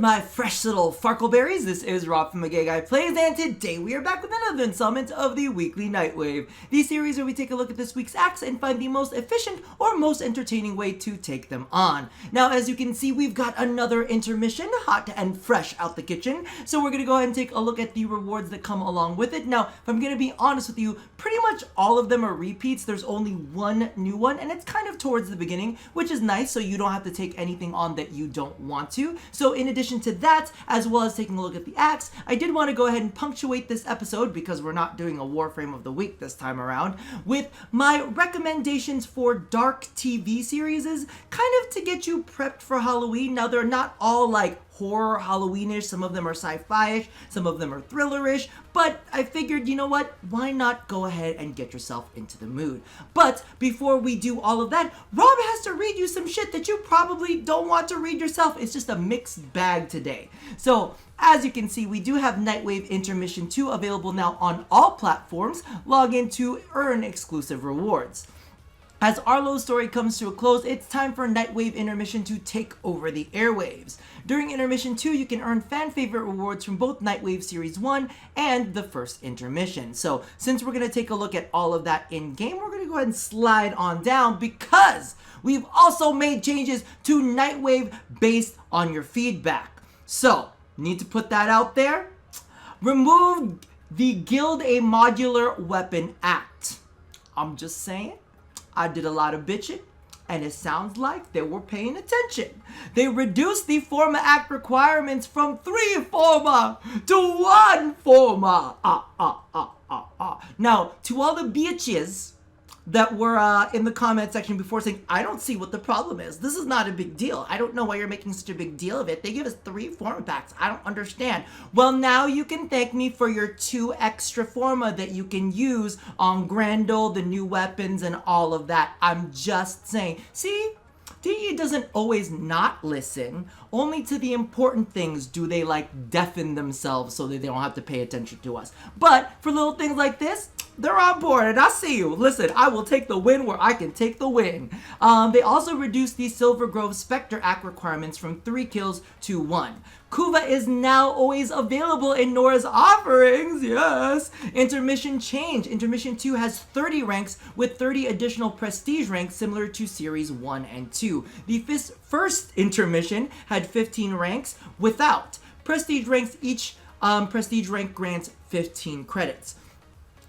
my fresh little farkleberries? This is Rob from A Gay Guy Plays, and today we are back with another installment of the Weekly Nightwave, the series where we take a look at this week's acts and find the most efficient or most entertaining way to take them on. Now, as you can see, we've got another intermission, hot and fresh out the kitchen, so we're going to go ahead and take a look at the rewards that come along with it. Now, if I'm going to be honest with you, pretty much all of them are repeats. There's only one new one, and it's kind of towards the beginning, which is nice, so you don't have to take anything on that you don't want to. So in addition to that, as well as taking a look at the acts, I did want to go ahead and punctuate this episode, because we're not doing a Warframe of the week this time around, with my recommendations for dark TV series, kind of to get you prepped for Halloween. Now, they're not all like horror Halloweenish, some of them are sci-fi-ish, some of them are thriller-ish, but I figured, you know what, why not go ahead and get yourself into the mood. But before we do all of that, Rob has to read you some shit that you probably don't want to read yourself. It's just a mixed bag today. So, as you can see, we do have Nightwave Intermission 2 available now on all platforms. Log in to earn exclusive rewards. As Arlo's story comes to a close, it's time for Nightwave Intermission to take over the airwaves. During Intermission 2, you can earn fan-favorite rewards from both Nightwave Series 1 and the first intermission. So, since we're going to take a look at all of that in-game, we're going to go ahead and slide on down, because we've also made changes to Nightwave based on your feedback. So, need to put that out there. Remove the Guild a Modular Weapon Act. I'm just saying. I did a lot of bitching, and it sounds like they were paying attention. They reduced the Forma Act requirements from 3 Forma to 1 Forma. Now, to all the bitches that were in the comment section before saying, I don't see what the problem is. This is not a big deal. I don't know why you're making such a big deal of it. They give us 3 Forma packs. I don't understand. Well, now you can thank me for your 2 extra Forma that you can use on Grendel, the new weapons, and all of that. I'm just saying. See? DE doesn't always not listen. Only to the important things do they like deafen themselves so that they don't have to pay attention to us. But for little things like this, they're on board, and I see you. Listen, I will take the win where I can take the win. They also reduced the Silver Grove Spectre Act requirements from 3 kills to 1. Kuva is now always available in Nora's offerings, yes! Intermission change. Intermission 2 has 30 ranks with 30 additional prestige ranks similar to Series 1 and 2. The first intermission had 15 ranks without prestige ranks. Each prestige rank grants 15 credits.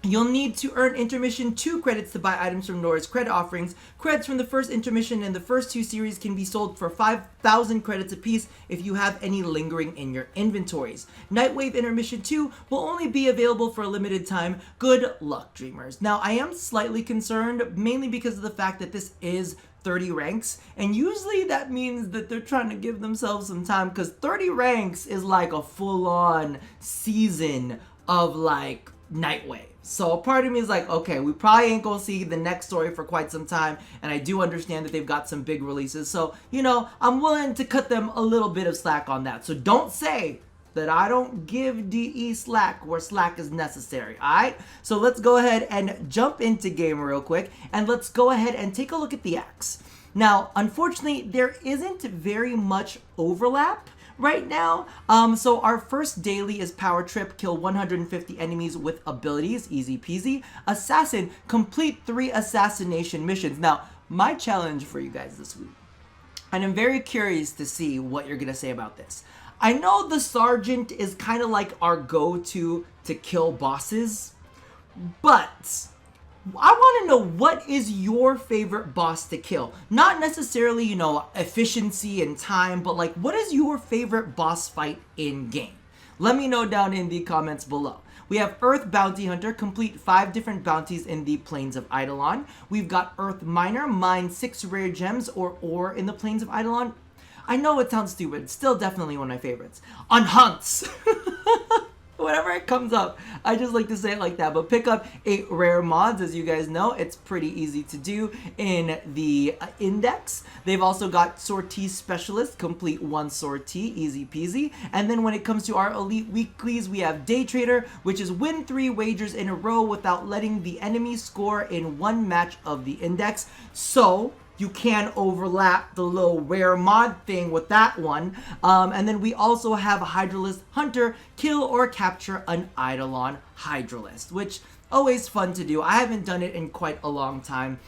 You'll need to earn Intermission 2 credits to buy items from Nora's credit offerings. Credits from the first intermission and the first 2 series can be sold for 5,000 credits apiece if you have any lingering in your inventories. Nightwave Intermission 2 will only be available for a limited time. Good luck, dreamers. Now, I am slightly concerned, mainly because of the fact that this is 30 ranks, and usually that means that they're trying to give themselves some time, because 30 ranks is like a full-on season of like Nightwave. So a part of me is like, okay, we probably ain't gonna see the next story for quite some time, and I do understand that they've got some big releases, so, you know, I'm willing to cut them a little bit of slack on that. So don't say that I don't give DE slack where slack is necessary, alright? So let's go ahead and jump into game real quick, and let's go ahead and take a look at the acts. Now, unfortunately, there isn't very much overlap right now. So our first daily is Power Trip, kill 150 enemies with abilities, easy peasy. Assassin, complete 3 assassination missions. Now, my challenge for you guys this week, and I'm very curious to see what you're gonna say about this. I know the Sergeant is kind of like our go-to to kill bosses, but I want to know, what is your favorite boss to kill? Not necessarily, you know, efficiency and time, but like, what is your favorite boss fight in game? Let me know down in the comments below. We have Earth Bounty Hunter, complete 5 different bounties in the Plains of Eidolon. We've got Earth Miner, mine 6 rare gems or ore in the Plains of Eidolon. I know it sounds stupid, still definitely one of my favorites. On Hunts! Whenever it comes up, I just like to say it like that. But pick up 8 rare mods. As you guys know, it's pretty easy to do in the index. They've also got Sortie Specialist, complete 1 sortie, easy peasy. And then when it comes to our elite weeklies, we have Day Trader, which is win 3 wagers in a row without letting the enemy score in 1 match of the index. So you can overlap the little rare mod thing with that one. And then we also have a Hydralisk Hunter, kill or capture an Eidolon Hydralisk, which always fun to do. I haven't done it in quite a long time,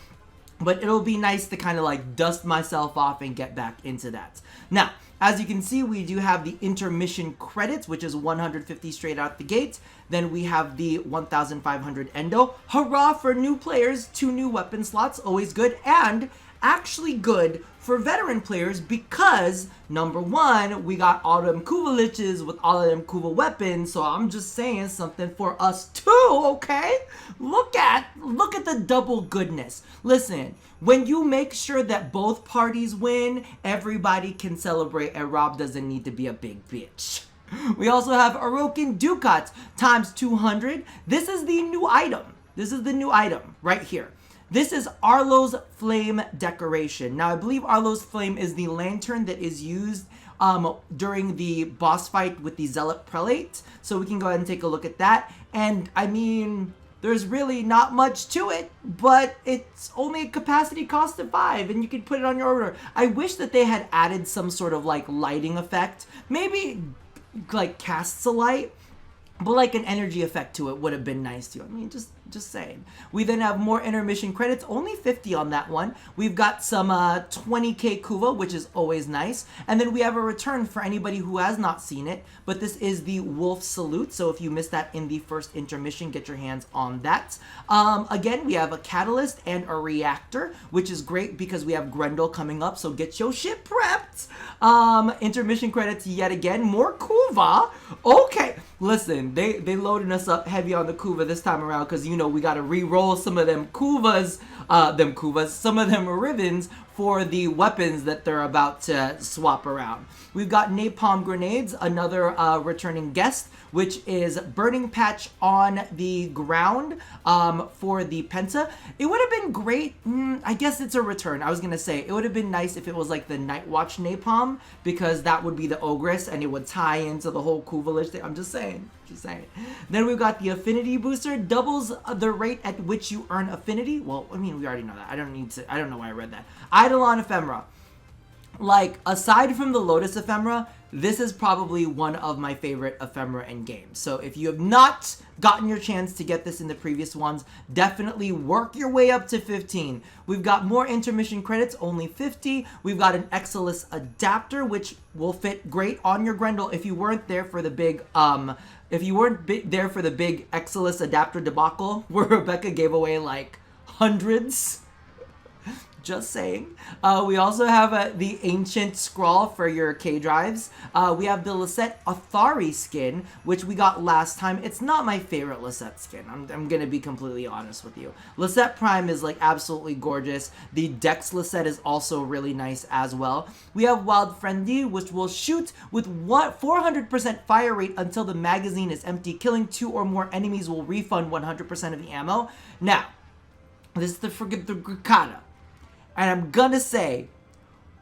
but it'll be nice to kind of like dust myself off and get back into that. Now, as you can see, we do have the intermission credits, which is 150 straight out the gate. Then we have the 1,500 endo. Hurrah for new players, 2 new weapon slots, always good. And actually good for veteran players because, number one, we got all them Kuva liches with all of them Kuva weapons, so I'm just saying something for us too, okay? Look at the double goodness. Listen, when you make sure that both parties win, everybody can celebrate and Rob doesn't need to be a big bitch. We also have Orokin Ducats times 200. This is the new item. This is the new item right here. This is Arlo's Flame decoration. Now, I believe Arlo's Flame is the lantern that is used during the boss fight with the Zealot Prelate. So we can go ahead and take a look at that. And, I mean, there's really not much to it, but it's only a capacity cost of 5, and you can put it on your order. I wish that they had added some sort of, like, lighting effect. Maybe, like, casts a light. But like an energy effect to it would have been nice too. I mean, just saying. We then have more intermission credits, only 50 on that one. We've got some 20k Kuva, which is always nice. And then we have a return for anybody who has not seen it. But this is the Wolf Salute. So if you missed that in the first intermission, get your hands on that. Again, we have a Catalyst and a Reactor, which is great because we have Grendel coming up. So get your shit prepped. Intermission credits yet again. More Kuva. Okay. Listen, they loading us up heavy on the Kuva this time around because, you know, we got to re-roll some of them Kuvas, some of them Rivens for the weapons that they're about to swap around. We've got Napalm Grenades, another returning guest, which is Burning Patch on the ground for the Penta. It would have been great. I guess it's a return. I was going to say, it would have been nice if it was like the Night Watch Napalm, because that would be the Ogress and it would tie into the whole Kuvalish thing. I'm just saying. Then we've got the Affinity Booster, doubles the rate at which you earn Affinity. Well, I mean, we already know that. I don't know why I read that. Eidolon Ephemera. Like, aside from the Lotus Ephemera, this is probably one of my favorite ephemera in games. So if you have not gotten your chance to get this in the previous ones, definitely work your way up to 15. We've got more intermission credits, only 50. We've got an Exilus adapter, which will fit great on your Grendel if you weren't there for the big there for the big Exilus adapter debacle where Rebecca gave away like hundreds. Just saying. We also have the Ancient Scrawl for your K-Drives. We have the Lisette Athari skin, which we got last time. It's not my favorite Lisette skin. I'm going to be completely honest with you. Lisette Prime is like absolutely gorgeous. The Dex Lisette is also really nice as well. We have Wild Friendly, which will shoot with 400% fire rate until the magazine is empty. Killing 2 or more enemies will refund 100% of the ammo. Now, this is the Grikata. And I'm gonna say,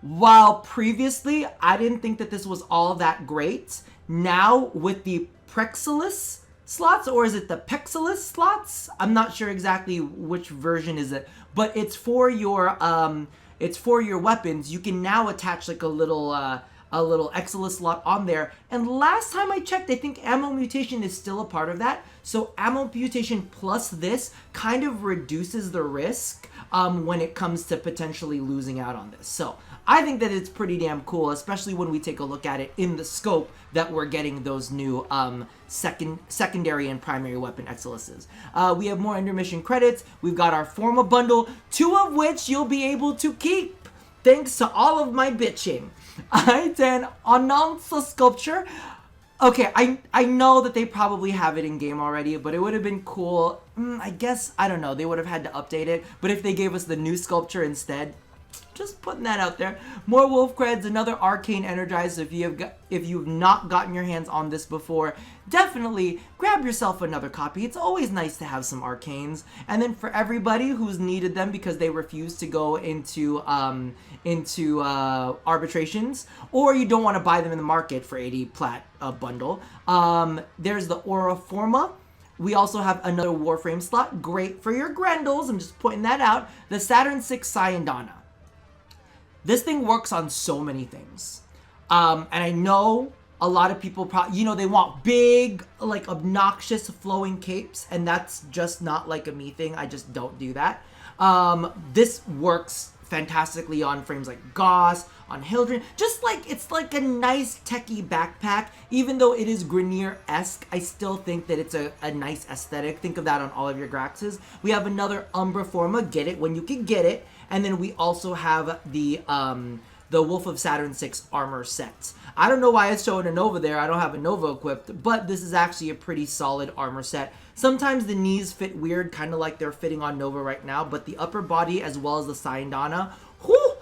while previously I didn't think that this was all that great, now with the Prexilus slots, or is it the Pexilus slots? I'm not sure exactly which version is it, but it's for your weapons. You can now attach like a little Exilus slot on there. And last time I checked, I think Ammo Mutation is still a part of that. So Ammo Mutation plus this kind of reduces the risk when it comes to potentially losing out on this. So I think that it's pretty damn cool, especially when we take a look at it in the scope that we're getting those new secondary and primary weapon Exiluses. We have more intermission credits. We've got our Forma bundle, 2 of which you'll be able to keep thanks to all of my bitching. I-10 Announcer Sculpture. Okay, I know that they probably have it in game already, but it would have been cool. I guess, I don't know, they would have had to update it. But if they gave us the new sculpture instead, just putting that out there. More Wolf Creds, another Arcane Energize. If you've not gotten your hands on this before, definitely grab yourself another copy. It's always nice to have some Arcanes. And then for everybody who's needed them because they refuse to go into arbitrations, or you don't want to buy them in the market for 80 plat bundle, there's the Aura Forma. We also have another Warframe slot, great for your Grendels. I'm just pointing that out. The Saturn 6 Sayandana. this thing works on so many things. And I know a lot of people probably, you know, they want big, like obnoxious flowing capes, and that's just not like a me thing. I just don't do that. This works fantastically on frames like Goss, on Hildren. Just like, it's like a nice techie backpack. Even though it is Grineer-esque, I still think that it's a nice aesthetic. Think of that on all of your Graxes. We have another Umbra Forma, get it when you can get it. And then we also have the Wolf of Saturn 6 armor sets. I don't know why it's showing a Nova there. I don't have a Nova equipped, but this is actually a pretty solid armor set. Sometimes the knees fit weird, kind of like they're fitting on Nova right now, but the upper body as well as the Syandana, whoo,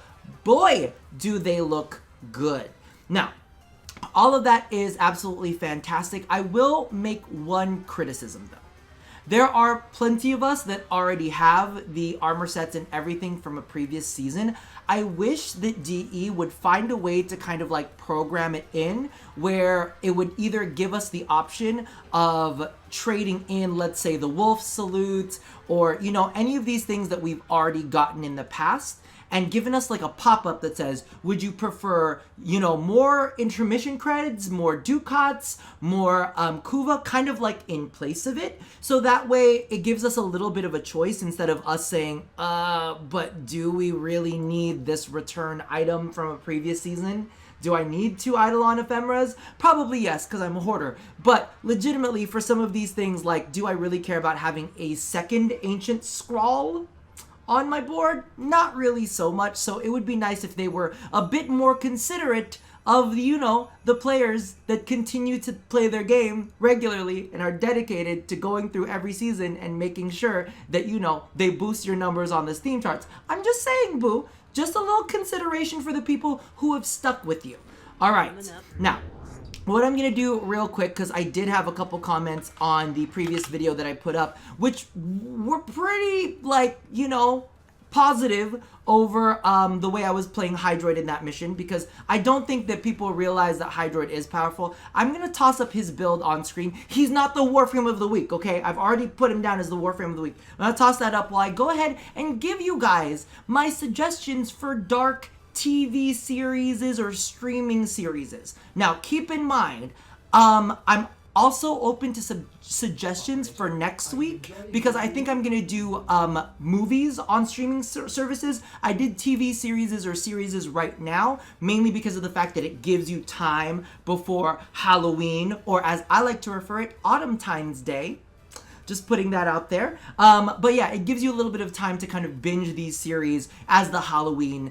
boy, do they look good. Now, all of that is absolutely fantastic. I will make one criticism though. There are plenty of us that already have the armor sets and everything from a previous season. I wish that DE would find a way to kind of like program it in where it would either give us the option of trading in, let's say, the wolf salute or, you know, any of these things that we've already gotten in the past, and given us like a pop-up that says, would you prefer, you know, more intermission creds, more ducats, more kuva, kind of like in place of it. So that way it gives us a little bit of a choice instead of us saying, but do we really need this return item from a previous season? Do I need 2 Eidolon Ephemeras? Probably yes, because I'm a hoarder. But legitimately, for some of these things, like, do I really care about having a second Ancient Scrawl on my board? Not really so much. So it would be nice if they were a bit more considerate of, you know, the players that continue to play their game regularly and are dedicated to going through every season and making sure that, you know, they boost your numbers on the Steam charts. I'm just saying, boo. Just a little consideration for the people who have stuck with you. All right. Now, what I'm going to do real quick, because I did have a couple comments on the previous video that I put up, which were pretty, like, you know, positive over the way I was playing Hydroid in that mission, because I don't think that people realize that Hydroid is powerful. I'm going to toss up his build on screen. He's not the Warframe of the week, okay? I've already put him down as the Warframe of the week. I'm going to toss that up while I go ahead and give you guys my suggestions for dark TV series or streaming series. Now, keep in mind, I'm also open to suggestions for next week, because I think I'm going to do movies on streaming services. I did TV series or series right now, mainly because of the fact that it gives you time before Halloween, or as I like to refer it, Autumn Times Day. Just putting that out there. But yeah, it gives you a little bit of time to kind of binge these series as the Halloween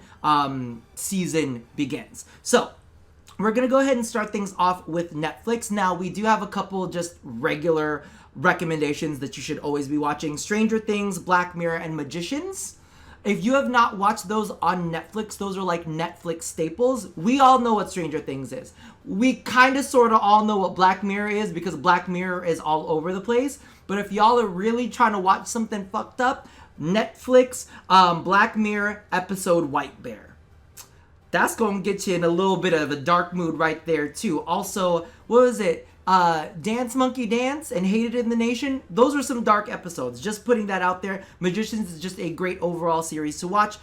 season begins. So, we're going to go ahead and start things off with Netflix. Now, we do have a couple just regular recommendations that you should always be watching. Stranger Things, Black Mirror, and Magicians. If you have not watched those on Netflix, those are like Netflix staples. We all know what Stranger Things is. We kind of sort of all know what Black Mirror is, because Black Mirror is all over the place. But if y'all are really trying to watch something fucked up, Netflix, Black Mirror, episode White Bear. That's going to get you in a little bit of a dark mood right there, too. Also, what was it? Dance Monkey Dance and Hated in the Nation. Those are some dark episodes. Just putting that out there. Magicians is just a great overall series to watch.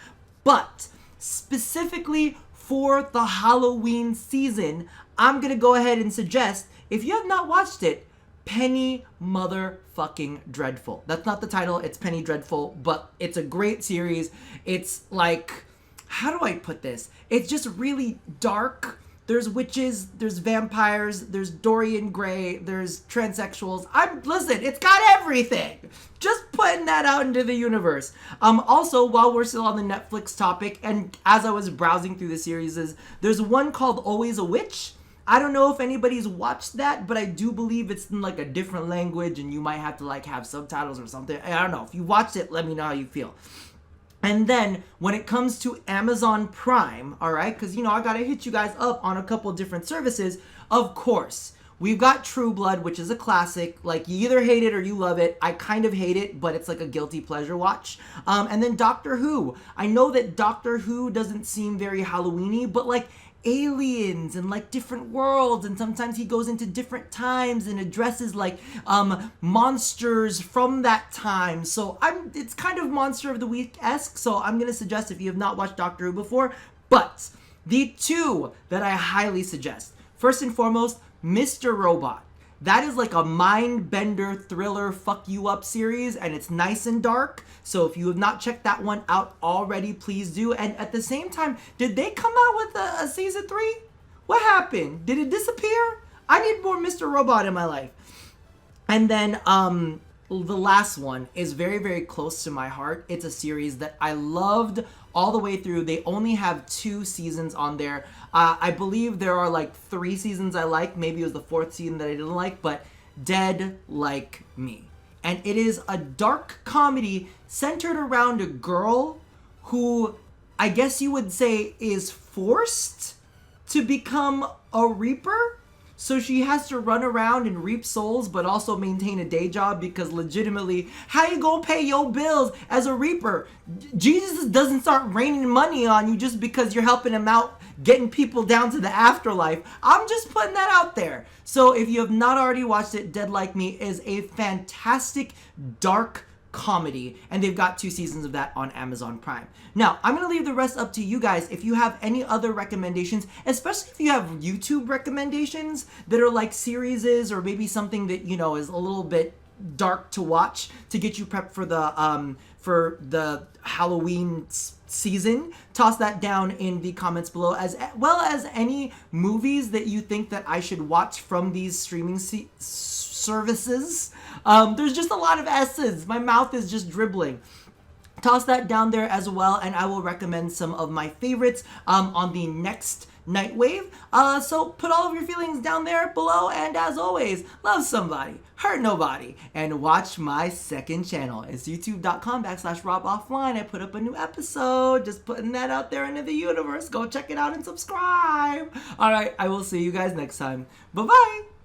But specifically for the Halloween season, I'm going to go ahead and suggest, if you have not watched it, Penny Motherfucking Dreadful. That's not the title. It's Penny Dreadful. But it's a great series. It's like, how do I put this? It's just really dark. There's witches, there's vampires, there's Dorian Gray, there's transsexuals. Listen, it's got everything. Just putting that out into the universe. Also, while we're still on the Netflix topic, and as I was browsing through the series, there's one called Always a Witch. I don't know if anybody's watched that, but I do believe it's in like a different language, and you might have to like have subtitles or something. I don't know. If you watched it, let me know how you feel. And then, when it comes to Amazon Prime, all right, because, you know, I got to hit you guys up on a couple different services. Of course, we've got True Blood, which is a classic. Like, you either hate it or you love it. I kind of hate it, but it's like a guilty pleasure watch. And then Doctor Who. I know that Doctor Who doesn't seem very Halloween-y, but, like, aliens and like different worlds, and sometimes he goes into different times and addresses like monsters from that time. So it's kind of Monster of the Week-esque. So I'm gonna suggest, if you have not watched Doctor Who before, But the two that I highly suggest, first and foremost, Mr. Robot. That is like a mind bender thriller fuck you up series, and it's nice and dark. So if you have not checked that one out already, please do. And at the same time, did they come out with a season 3? What happened? Did it disappear? I need more Mr. Robot in my life. And then the last one is very, very close to my heart. It's a series that I loved all the way through. They only have 2 seasons on there. I believe there are like 3 seasons I like. Maybe it was the 4th season that I didn't like, but Dead Like Me. And it is a dark comedy centered around a girl who I guess you would say is forced to become a reaper. So she has to run around and reap souls, but also maintain a day job, because legitimately, how you gonna pay your bills as a reaper? Jesus doesn't start raining money on you just because you're helping him out getting people down to the afterlife. I'm just putting that out there. So if you have not already watched it, Dead Like Me is a fantastic dark comedy, and they've got 2 seasons of that on Amazon Prime. Now, I'm gonna leave the rest up to you guys. If you have any other recommendations, especially if you have YouTube recommendations that are like series or maybe something that, you know, is a little bit dark to watch to get you prepped for the Halloween season, toss that down in the comments below, as well as any movies that you think that I should watch from these streaming services. There's just a lot of S's. My mouth is just dribbling. Toss that down there as well, and I will recommend some of my favorites on the next Nightwave. So put all of your feelings down there below, and as always, love somebody, hurt nobody, and watch my second channel. It's youtube.com/RobOffline. I put up a new episode, just putting that out there into the universe. Go check it out and subscribe. All right, I will see you guys next time. Bye-bye.